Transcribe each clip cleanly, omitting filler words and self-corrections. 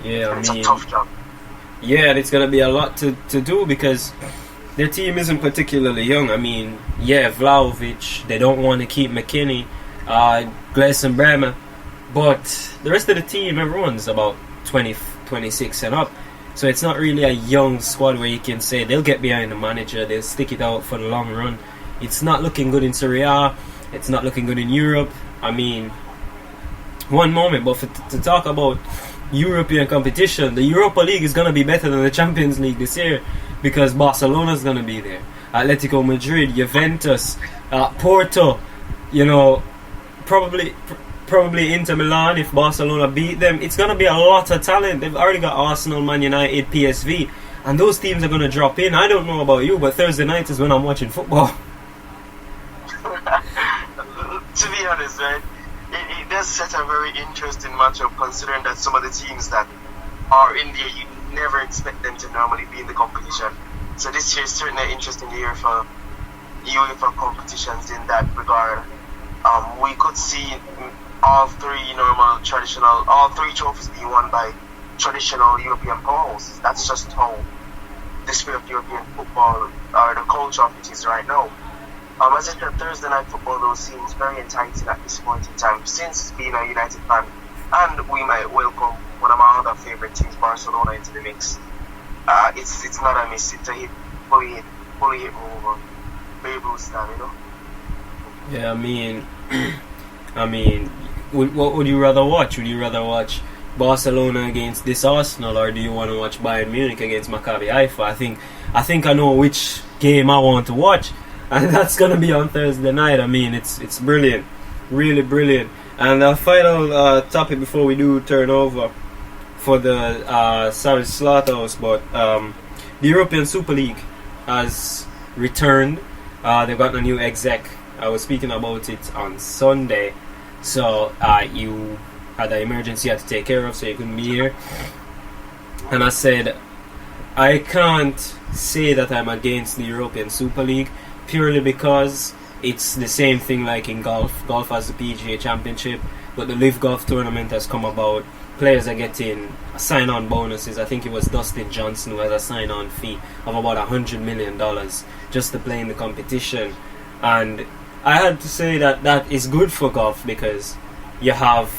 Yeah, and it's a tough job. Yeah, and it's going to be a lot to do because their team isn't particularly young. I mean, yeah, Vlahovic, they don't want to keep McKinney, Gleison Bremer, but the rest of the team, everyone's about 20, 26 and up. So it's not really a young squad where you can say they'll get behind the manager, they'll stick it out for the long run. It's not looking good in Serie A, it's not looking good in Europe. I mean, one moment, but to talk about European competition, the Europa League is going to be better than the Champions League this year because Barcelona's going to be there. Atletico Madrid, Juventus, Porto, you know, probably Inter Milan if Barcelona beat them. It's going to be a lot of talent. They've already got Arsenal, Man United, PSV, and those teams are going to drop in. I don't know about you, but Thursday night is when I'm watching football. To be honest, right, it does set a very interesting matchup considering that some of the teams that are in there, you never expect them to normally be in the competition. So this year is certainly an interesting year for UEFA competitions in that regard. We could see all three trophies being won by traditional European powerhouses. That's just how the spirit of European football or the culture of it is right now. As I said, Thursday night football though seems very enticing at this point in time, since being a United fan, and we might welcome one of my other favourite teams, Barcelona, into the mix. It's not a miss. It's a hit, fully hit over Babe Ruth style, you know. Yeah, I mean, what would you rather watch? Would you rather watch Barcelona against this Arsenal, or do you want to watch Bayern Munich against Maccabi Haifa? I think I know which game I want to watch, and that's gonna be on Thursday night. I mean, it's brilliant, really brilliant. And our final topic before we do turn over for the Savage Slaughterhouse, but the European Super League has returned. They've got a new exec. I was speaking about it on Sunday. So you had an emergency you had to take care of, so you couldn't be here. And I said, I can't say that I'm against the European Super League purely because it's the same thing like in golf. Golf has the PGA Championship, but the Live Golf Tournament has come about. Players are getting sign-on bonuses. I think it was Dustin Johnson who has a sign-on fee of about $100 million just to play in the competition. And I had to say that is good for golf because you have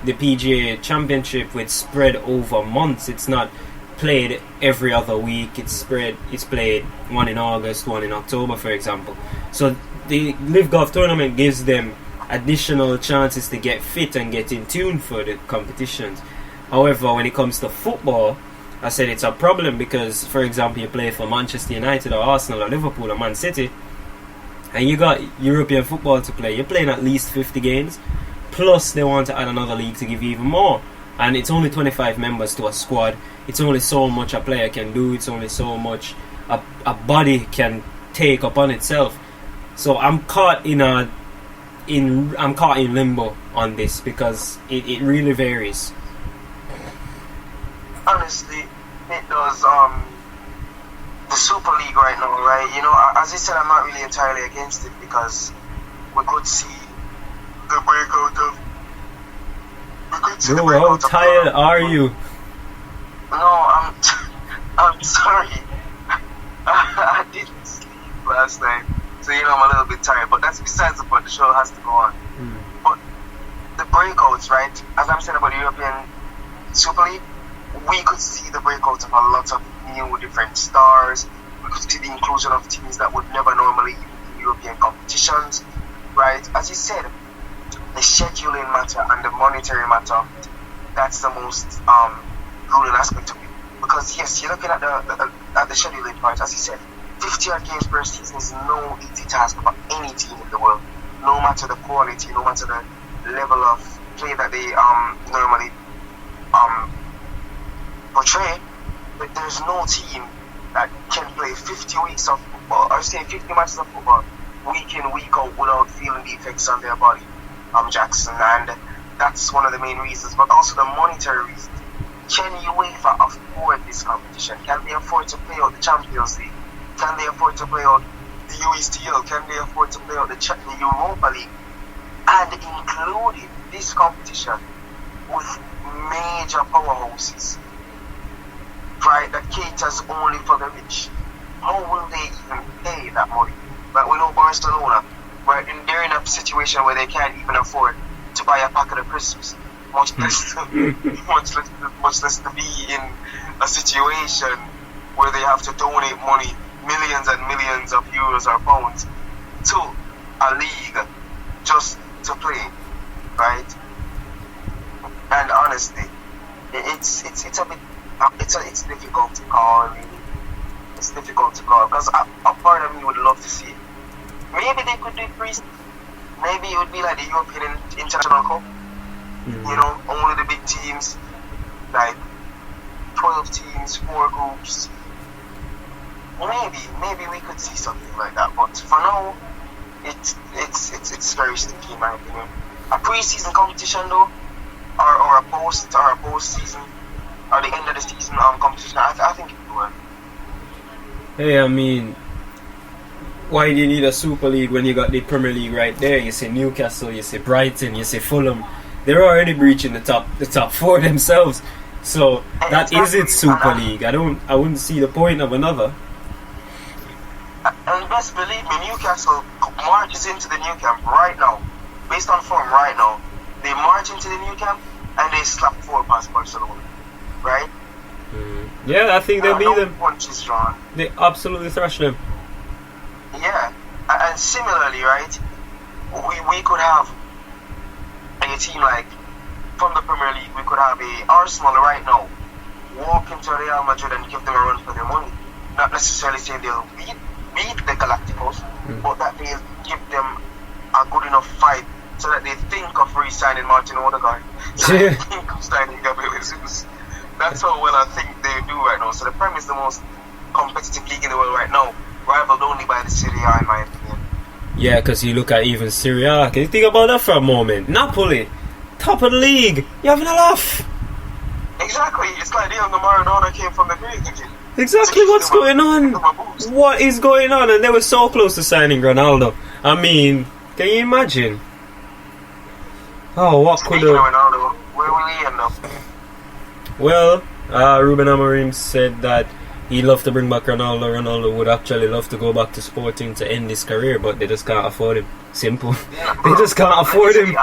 the PGA Championship with spread over months. It's not played every other week. It's played one in August, one in October, for example. So the Live Golf Tournament gives them additional chances to get fit and get in tune for the competitions. However, when it comes to football, I said it's a problem because, for example, you play for Manchester United or Arsenal or Liverpool or Man City, and you got European football to play. You're playing at least 50 games, plus they want to add another league to give you even more. And it's only 25 members to a squad. It's only so much a player can do. It's only so much a body can take upon itself. So I'm caught in limbo on this because it really varies. Honestly, it does. The Super League right now, right? You know, as I said, I'm not really entirely against it because we could see the breakout of. Bro, how tired are you? No, I'm sorry. I didn't sleep last night, so you know I'm a little bit tired. But that's besides the point. The show has to go on. But the breakouts, right? As I'm saying about the European Super League, we could see the breakouts of a lot of new different stars. We could see the inclusion of teams that would never normally be in European competitions, right? As you said, the scheduling matter and the monetary matter, that's the most ruling aspect of it. Because yes, you're looking at the scheduling part, as you said, 50-odd games per season is no easy task for any team in the world. No matter the quality, no matter the level of play that they normally portray, but there's no team that can play 50 weeks of football, or say 50 matches of football, week in, week out, without feeling the effects on their body, Jackson, and that's one of the main reasons, but also the monetary reasons. Can UEFA afford this competition? Can they afford to play out the Champions League? Can they afford to play out the UCL? Can they afford to play out the Europa League? And including this competition with major powerhouses right, that caters only for the rich. How will they even pay that money? Like we know Barcelona, right? And they're in a situation where they can't even afford to buy a packet of crisps, much less to be in a situation where they have to donate money, millions and millions of euros or pounds, to a league just to play, right? And honestly, it's a bit it's difficult to call. Really. It's difficult to call because a part of me would love to see it. Maybe they could do pre-season. Maybe it would be like the European International Cup. You know, only the big teams, like 12 teams, 4 groups. Maybe we could see something like that. But for now, it's very sticky in my opinion. A pre-season competition though, or a post-season, or the end of the season competition, I think it would work. Hey, I mean, why do you need a Super League when you got the Premier League right there? You say Newcastle, you say Brighton, you say Fulham. They're already breaching the top 4 themselves. So that is its Super League. I wouldn't see the point of another. And best believe me, Newcastle marches into the new camp right now. Based on form right now, they march into the new camp and they slap 4 past Barcelona. Right? Yeah, I think they'll beat them. Punches drawn. They absolutely thrash them. Yeah, and similarly, right? We could have a team like from the Premier League. We could have a Arsenal right now walk into Real Madrid and give them a run for their money. Not necessarily saying they'll beat the Galacticos, but that they'll give them a good enough fight so that they think of re-signing Martin Odegaard. So they think of signing Gabriel Jesus. That's how well I think they do right now. So the Premier is the most competitive league in the world right now, rivaled only by the Serie A in my opinion. Yeah, because you look at even Serie A. Can you think about that for a moment? Napoli, top of the league. You're having a laugh. Exactly. It's like the Maradona came from the grave. Exactly. What's going on? What is going on? And they were so close to signing Ronaldo. I mean, can you imagine? Oh, what could have... Ronaldo, where will he end up? Well, Ruben Amorim said that he'd love to bring back Ronaldo. Ronaldo would actually love to go back to Sporting to end his career, but they just can't afford him. Simple. Yeah, they just can't afford him.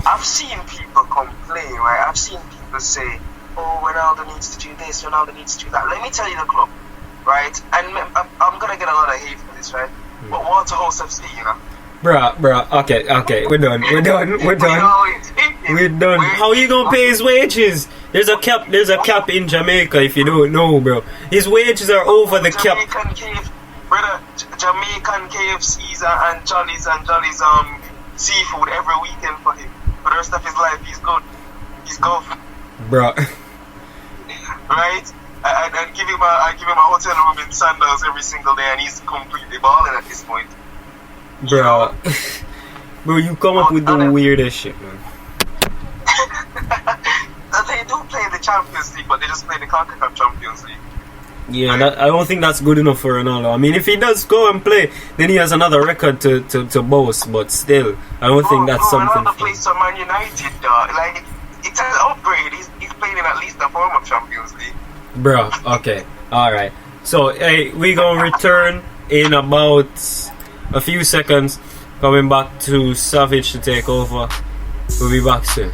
I've seen people complain, right? I've seen people say, oh, Ronaldo needs to do this, Ronaldo needs to do that. Let me tell you the club, right? And I'm going to get a lot of hate for this, right? But Walter House FC, you know? Bruh, okay, we're done. How are you gonna pay his wages? There's a cap in Jamaica if you don't know, bro. His wages are over the cap. Jamaican KFCs and Jolly's seafood every weekend for him. For the rest of his life, he's good. He's golf. Bruh. Right? I give him a hotel room in Sandals every single day and he's completely balling at this point. Bro, you come up with the weirdest shit, man. They do play the Champions League, but they just play the CARRICK Champions League. Yeah, I don't think that's good enough for Ronaldo. I mean, if he does go and play, then he has another record to boast. But still, I don't think that's something. Ronaldo plays for Man United, like it's an upgrade. He's playing in at least a form of Champions League. Bro, okay, all right. So, hey, we gonna return in about a few seconds, coming back to Savage to take over. We'll be back soon.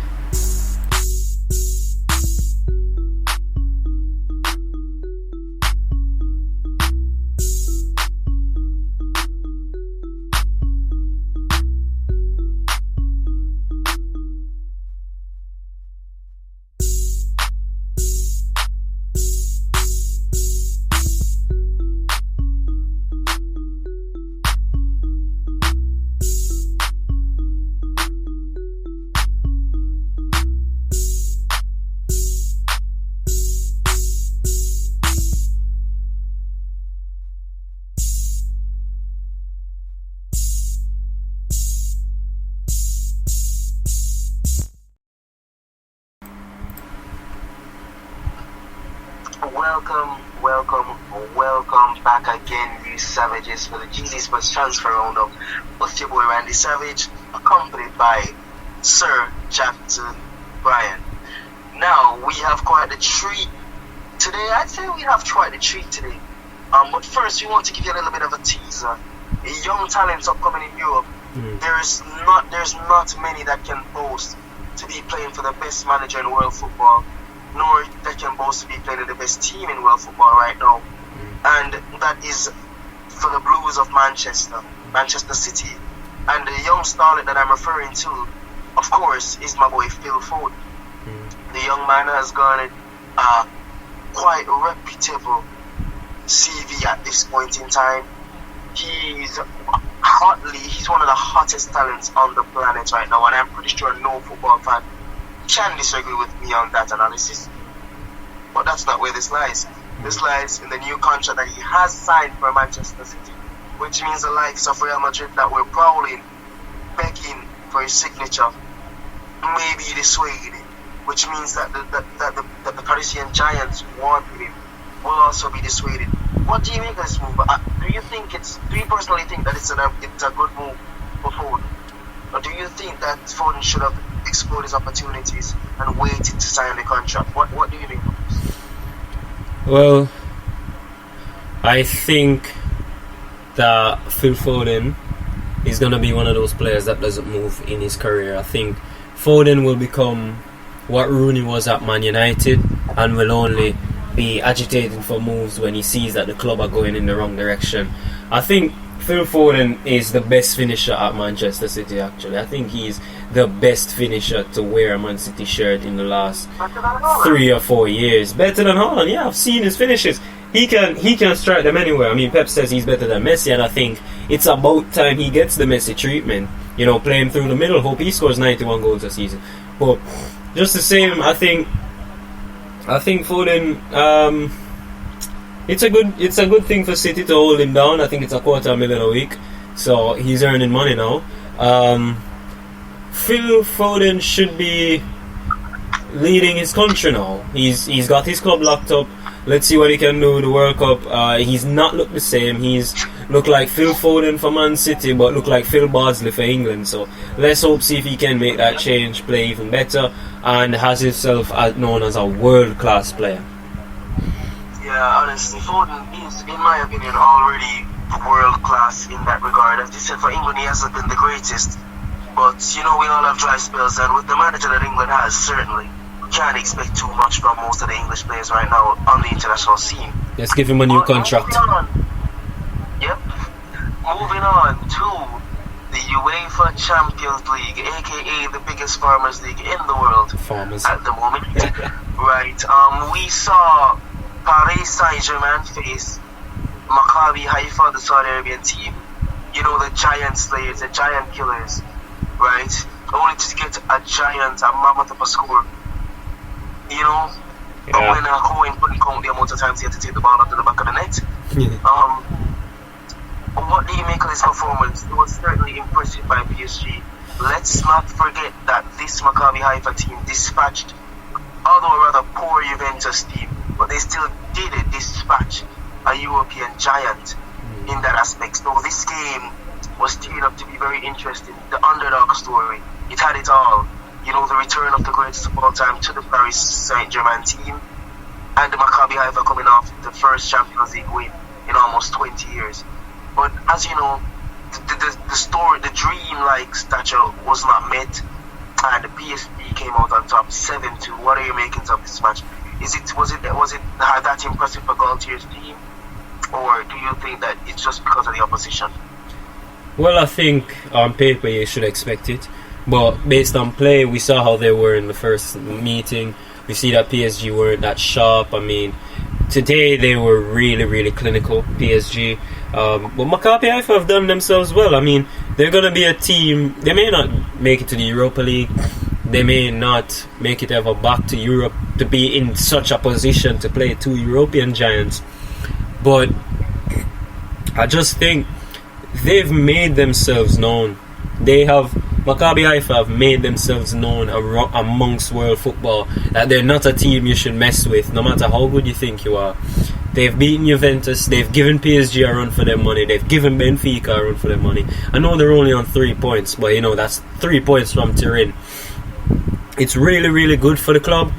Welcome back again, you savages, for the GZ Sports Transfer Roundup with your boy Randy Savage, accompanied by Sir Jackson Bryan. Now, we have quite a treat to today I'd say we have tried a treat today. But first, we want to give you a little bit of a teaser. Young talents upcoming in Europe. There's not many that can boast to be playing for the best manager in world football, nor that can boast to be playing in the best team in world football right now. And that is for the Blues of Manchester City. And the young starlet that I'm referring to, of course, is my boy Phil Foden. The young man has garnered a quite reputable CV at this point in time. He's one of the hottest talents on the planet right now, and I'm pretty sure no football fan can disagree with me on that analysis. But that's not where this lies. This lies in the new contract that he has signed for Manchester City, which means the likes of Real Madrid that were prowling, begging for his signature, may be dissuaded, which means that the Parisian Giants wanting him will also be dissuaded. What do you make of this move? Do you personally think that it's a good move for Foden? Or do you think that Foden should have explored his opportunities and waited to sign the contract? What do you think of this? Well, I think that Phil Foden is going to be one of those players that doesn't move in his career. I think Foden will become what Rooney was at Man United and will only be agitating for moves when he sees that the club are going in the wrong direction. I think Phil Foden is the best finisher at Manchester City, actually. I think he's the best finisher to wear a Man City shirt in the last 3 or 4 years. Better than Haaland, yeah, I've seen his finishes. He can strike them anywhere. I mean, Pep says he's better than Messi, and I think it's about time he gets the Messi treatment. You know, playing through the middle. Hope he scores 91 goals a season. But just the same, I think Foden, it's a good thing for City to hold him down. I think it's $250,000 a week, so he's earning money now. Phil Foden should be leading his country now. He's got his club locked up. Let's see what he can do with the World Cup. He's not looked the same. He's looked like Phil Foden for Man City, but looked like Phil Bardsley for England. So let's hope, see if he can make that change, play even better, and has himself known as a world-class player. Yeah, honestly, Foden is, in my opinion, already world-class in that regard. As you said, for England, he hasn't been the greatest. But, you know, we all have dry spells, and with the manager that England has, certainly can't expect too much from most of the English players right now on the international scene. Let's give him a new contract. Moving on to the UEFA Champions League, aka the biggest farmers league in the world at the moment. Right. We saw Paris Saint-Germain face Maccabi Haifa, the Saudi Arabian team. You know, the giant slayers, the giant killers, right? Only to get a mammoth of a score. You know, when Cohen couldn't count the amount of times he had to take the ball up to the back of the net. What do you make of this performance? It was certainly impressive by PSG. Let's not forget that this Maccabi Haifa team dispatched, although a rather poor Juventus team, but they still did dispatch a European giant in that aspect. So this game was teed up to be very interesting. The underdog story, it had it all. You know, the return of the greatest of all time to the Paris Saint-Germain team, and the Maccabi Haifa coming off the first Champions League win in almost 20 years. But as you know, the story, the dream-like stature was not met, and the PSG came out on top 7-2. What are you making of this match? Was it that impressive for Galtier's team, or do you think that it's just because of the opposition? Well, I think on paper you should expect it. But based on play, we saw how they were in the first meeting. We see that PSG weren't that sharp. I mean, today they were really, really clinical, PSG. But Maccabi Haifa have done themselves well. I mean, they're going to be a team. They may not make it to the Europa League. They may not make it ever back to Europe to be in such a position to play two European giants. But I just think they've made themselves known. Maccabi Haifa have made themselves known amongst world football that they're not a team you should mess with, no matter how good you think you are. They've beaten Juventus, they've given PSG a run for their money, they've given Benfica a run for their money. I know they're only on 3 points, but you know, that's 3 points from Turin. It's really, really good for the club.